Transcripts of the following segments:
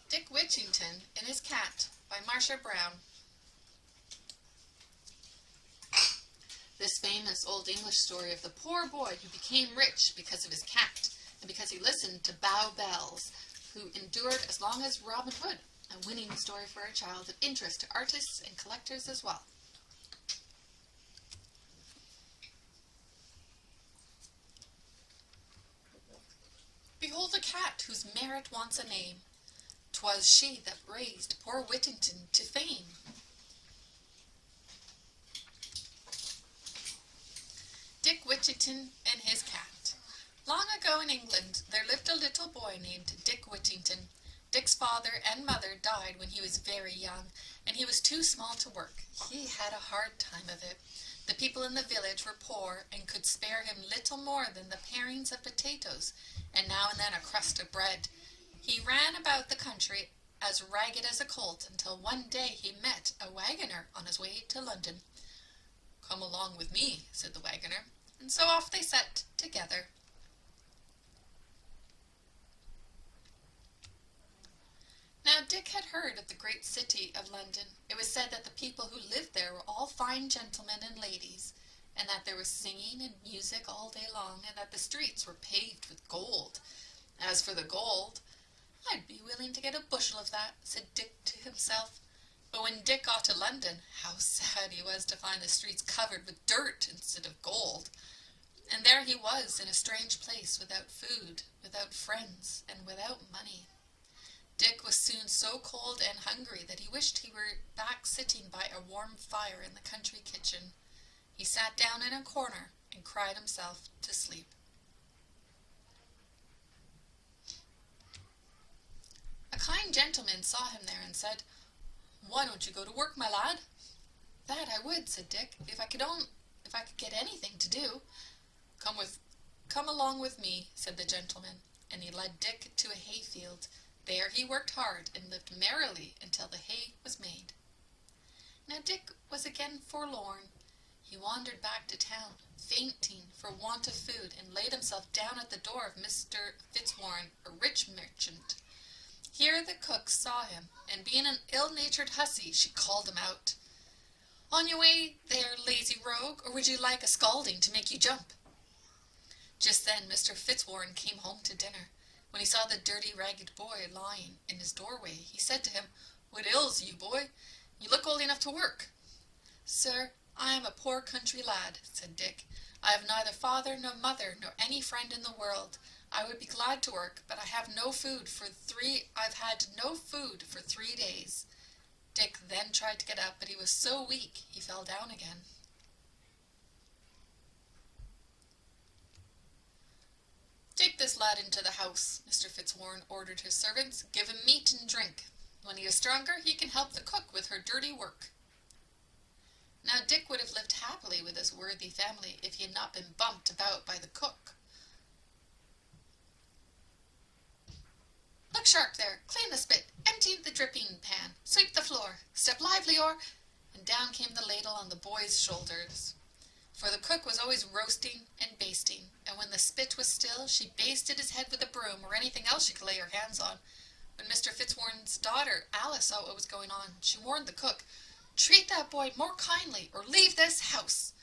Dick Whittington and His Cat by Marcia Brown. This famous Old English story of the poor boy who became rich because of his cat and because he listened to Bow Bells, who endured as long as Robin Hood, a winning story for a child of interest to artists and collectors as well. Behold a cat whose merit wants a name. 'Twas she that raised poor Whittington to fame. Dick Whittington and His Cat. Long ago in England there lived a little boy named Dick Whittington. Dick's father and mother died when he was very young, and he was too small to work. He had a hard time of it. The people in the village were poor and could spare him little more than the parings of potatoes, and now and then a crust of bread. He ran about the country as ragged as a colt until one day he met a wagoner on his way to London. "Come along with me," said the wagoner, and so off they set together. Now Dick had heard of the great city of London. It was said that the people who lived there were all fine gentlemen and ladies, and that there was singing and music all day long, and that the streets were paved with gold. As for the gold, "I'd be willing to get a bushel of that," said Dick to himself. But when Dick got to London, how sad he was to find the streets covered with dirt instead of gold. And there he was in a strange place, without food, without friends, and without money. Dick was soon so cold and hungry that he wished he were back sitting by a warm fire in the country kitchen. He sat down in a corner and cried himself to sleep. A kind gentleman saw him there and said, "Why don't you go to work, my lad?" "That I would," said Dick, if I could get anything to do." Come along with me," said the gentleman, and he led Dick to a hayfield. There he worked hard and lived merrily until the hay was made. Now Dick was again forlorn. He wandered back to town, fainting for want of food, and laid himself down at the door of Mr. Fitzwarren, a rich merchant. Here the cook saw him, and being an ill-natured hussy, she called him out. "On your way there, lazy rogue, or would you like a scalding to make you jump?" Just then Mr. Fitzwarren came home to dinner. When he saw the dirty, ragged boy lying in his doorway, he said to him, "What ails you, boy? You look old enough to work." "Sir, I am a poor country lad," said Dick. "I have neither father nor mother nor any friend in the world. I would be glad to work, but I've had no food for 3 days. Dick then tried to get up, but he was so weak he fell down again. "Take this lad into the house," Mr. Fitzwarren ordered his servants. "Give him meat and drink. When he is stronger, he can help the cook with her dirty work." Now Dick would have lived happily with his worthy family if he had not been bumped about by the cook. "Look sharp there, clean the spit, empty the dripping pan, sweep the floor, step lively or—" and down came the ladle on the boy's shoulders. For the cook was always roasting and basting, and when the spit was still, she basted his head with a broom or anything else she could lay her hands on. When Mr. Fitzwarren's daughter, Alice, saw what was going on, she warned the cook, "Treat that boy more kindly, or leave this house."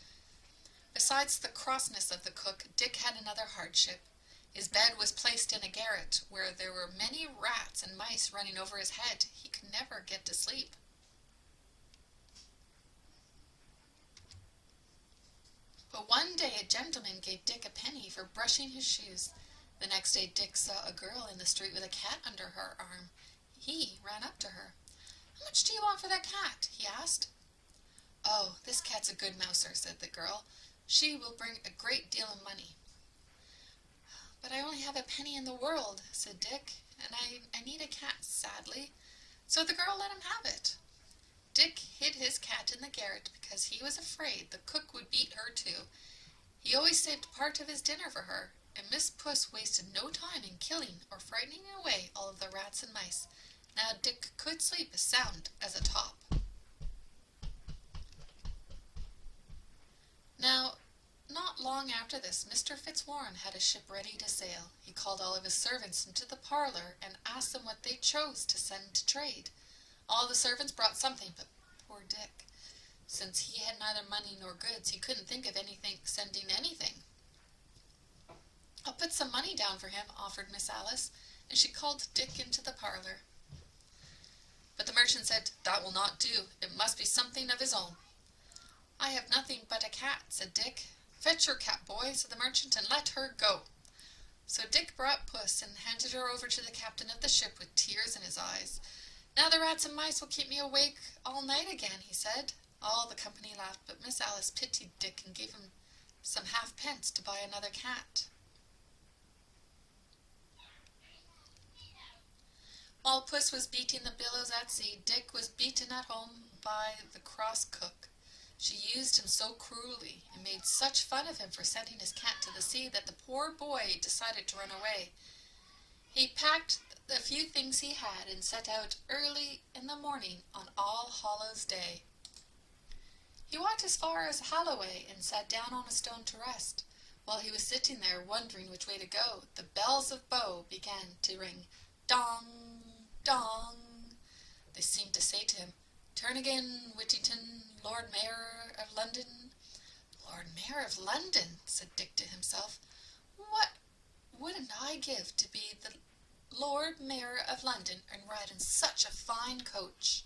Besides the crossness of the cook, Dick had another hardship. His bed was placed in a garret, where there were many rats and mice running over his head. He could never get to sleep. But one day a gentleman gave Dick a penny for brushing his shoes. The next day Dick saw a girl in the street with a cat under her arm. He ran up to her. "How much do you want for that cat?" he asked. "Oh, this cat's a good mouser," said the girl. "She will bring a great deal of money." "But I only have a penny in the world," said Dick, "and I need a cat sadly." So the girl let him have it. Dick hid his cat in the garret because he was afraid the cook would beat her too. He always saved part of his dinner for her, and Miss Puss wasted no time in killing or frightening away all of the rats and mice. Now Dick could sleep as sound as a top. Now Not long after this, Mr. Fitzwarren had a ship ready to sail. He called all of his servants into the parlour and asked them what they chose to send to trade. All the servants brought something, but poor Dick, since he had neither money nor goods, he couldn't think of sending anything. "I'll put some money down for him," offered Miss Alice, and she called Dick into the parlour. But the merchant said, "That will not do. It must be something of his own." "I have nothing but a cat," said Dick. "Fetch your cat, boy," said the merchant, "and let her go." So Dick brought Puss and handed her over to the captain of the ship with tears in his eyes. "Now the rats and mice will keep me awake all night again," he said. All the company laughed, but Miss Alice pitied Dick and gave him some halfpence to buy another cat. While Puss was beating the billows at sea, Dick was beaten at home by the cross cook. She used him so cruelly and made such fun of him for sending his cat to the sea that the poor boy decided to run away. He packed the few things he had and set out early in the morning on All Hallows Day. He walked as far as Holloway and sat down on a stone to rest. While he was sitting there wondering which way to go, the bells of Bow began to ring. Dong, dong. They seemed to say to him, "Turn again, Whittington, Lord Mayor of London." "Lord Mayor of London," said Dick to himself. "What wouldn't I give to be the Lord Mayor of London and ride in such a fine coach?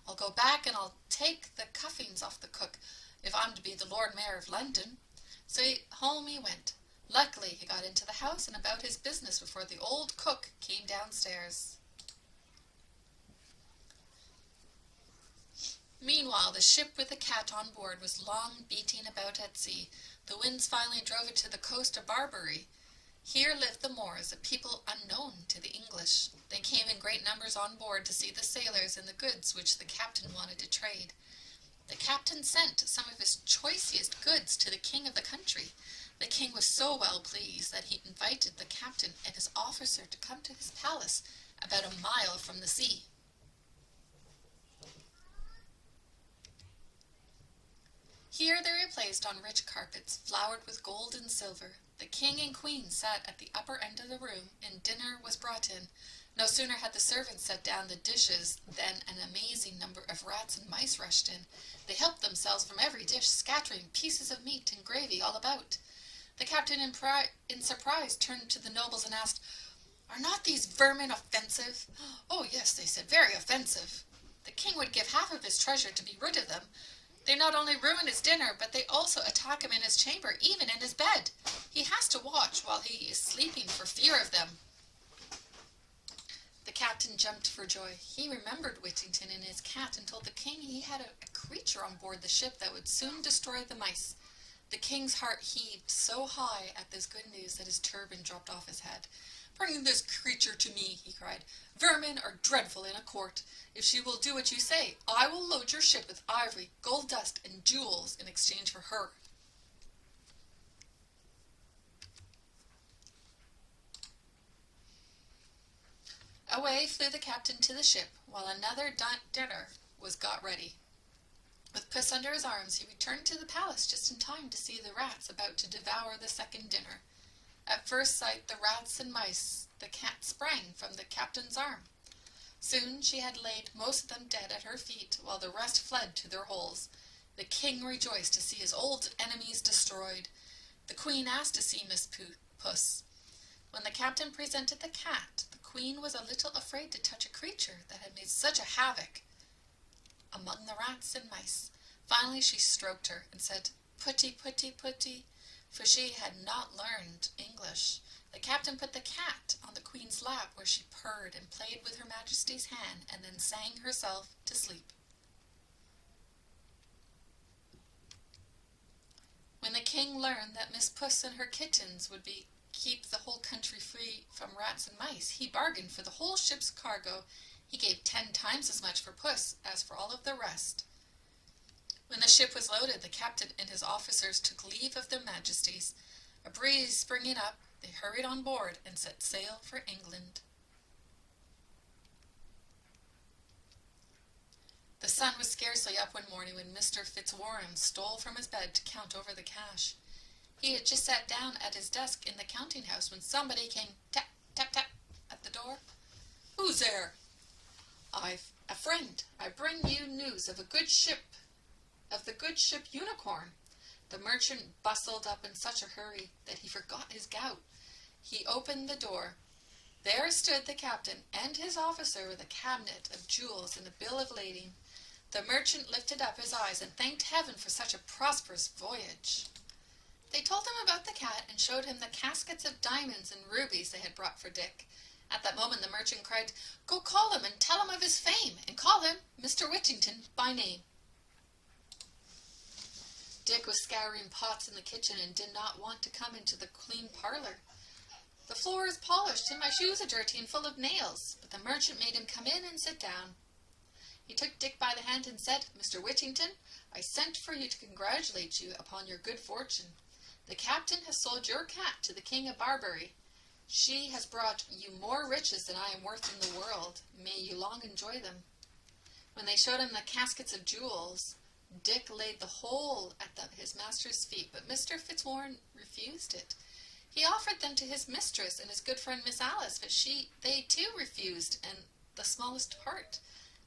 I'll go back and I'll take the cuffings off the cook if I'm to be the Lord Mayor of London." So home he went. Luckily he got into the house and about his business before the old cook came downstairs. Meanwhile, the ship with the cat on board was long beating about at sea. The winds finally drove it to the coast of Barbary. Here lived the Moors, a people unknown to the English. They came in great numbers on board to see the sailors and the goods which the captain wanted to trade. The captain sent some of his choicest goods to the king of the country. The king was so well pleased that he invited the captain and his officer to come to his palace about a mile from the sea. Here they were placed on rich carpets, flowered with gold and silver. The king and queen sat at the upper end of the room, and dinner was brought in. No sooner had the servants set down the dishes than an amazing number of rats and mice rushed in. They helped themselves from every dish, scattering pieces of meat and gravy all about. The captain, in surprise, turned to the nobles and asked, "Are not these vermin offensive?" "Oh, yes," they said, "very offensive." The king would give half of his treasure to be rid of them. They not only ruin his dinner, but they also attack him in his chamber, even in his bed. He has to watch while he is sleeping for fear of them. The captain jumped for joy. He remembered Whittington and his cat and told the king he had a creature on board the ship that would soon destroy the mice. The king's heart heaved so high at this good news that his turban dropped off his head. "Bring this creature to me," he cried. "Vermin are dreadful in a court. If she will do what you say, I will load your ship with ivory, gold dust, and jewels in exchange for her." Away flew the captain to the ship, while another dinner was got ready. With Puss under his arms, he returned to the palace just in time to see the rats about to devour the second dinner. At first sight, the rats and mice, the cat sprang from the captain's arm. Soon she had laid most of them dead at her feet, while the rest fled to their holes. The king rejoiced to see his old enemies destroyed. The queen asked to see Miss Puss. When the captain presented the cat, the queen was a little afraid to touch a creature that had made such a havoc among the rats and mice. Finally she stroked her and said, "Putty, putty, putty," for she had not learned English. The captain put the cat on the queen's lap, where she purred and played with her majesty's hand and then sang herself to sleep. When the king learned that Miss Puss and her kittens would keep the whole country free from rats and mice, he bargained for the whole ship's cargo. He gave 10 times as much for Puss as for all of the rest. When the ship was loaded, the captain and his officers took leave of their majesties. A breeze springing up, they hurried on board and set sail for England. The sun was scarcely up one morning when Mr. Fitzwarren stole from his bed to count over the cash. He had just sat down at his desk in the counting-house when somebody came tap, tap, tap at the door. "Who's there?" "I've a friend. I bring you news of the good ship Unicorn." The merchant bustled up in such a hurry that he forgot his gout. He opened the door. There stood the captain and his officer with a cabinet of jewels and a bill of lading. The merchant lifted up his eyes and thanked heaven for such a prosperous voyage. They told him about the cat and showed him the caskets of diamonds and rubies they had brought for Dick. At that moment the merchant cried, "Go call him and tell him of his fame, and call him Mr. Whittington by name." Dick was scouring pots in the kitchen and did not want to come into the clean parlor. "The floor is polished and my shoes are dirty and full of nails," but the merchant made him come in and sit down. He took Dick by the hand and said, "Mr. Whittington, I sent for you to congratulate you upon your good fortune. The captain has sold your cat to the King of Barbary. She has brought you more riches than I am worth in the world. May you long enjoy them." When they showed him the caskets of jewels, Dick laid the whole at his master's feet, but Mr. Fitzwarren refused it. He offered them to his mistress and his good friend Miss Alice, but they too refused, and the smallest part.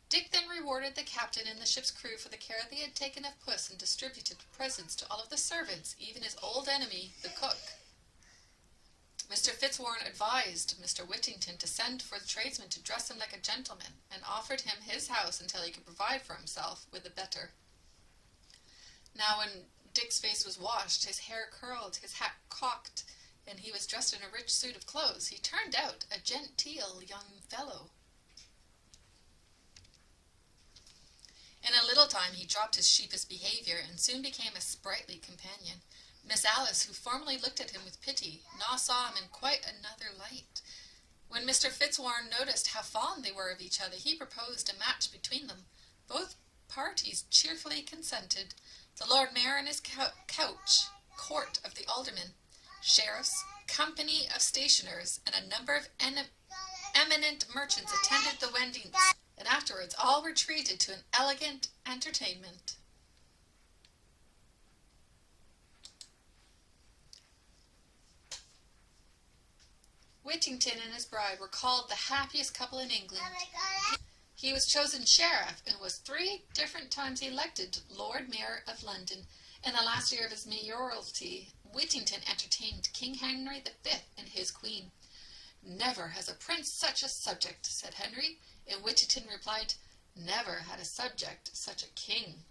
Dick then rewarded the captain and the ship's crew for the care they had taken of Puss and distributed presents to all of the servants, even his old enemy, the cook. Mr. Fitzwarren advised Mr. Whittington to send for the tradesman to dress him like a gentleman, and offered him his house until he could provide for himself with a better. Now when Dick's face was washed, his hair curled, his hat cocked, and he was dressed in a rich suit of clothes, he turned out a genteel young fellow. In a little time he dropped his sheepish behavior and soon became a sprightly companion. Miss Alice, who formerly looked at him with pity, now saw him in quite another light. When Mr. Fitzwarren noticed how fond they were of each other, he proposed a match between them. Both parties cheerfully consented. The Lord Mayor and his couch, court of the aldermen, sheriffs, company of stationers, and a number of eminent merchants attended the weddings, and afterwards all were treated to an elegant entertainment. Whittington and his bride were called the happiest couple in England. He was chosen sheriff and was 3 different times elected Lord Mayor of London. In the last year of his mayoralty, Whittington entertained King Henry V and his queen. "Never has a prince such a subject," said Henry, and Whittington replied, "Never had a subject such a king."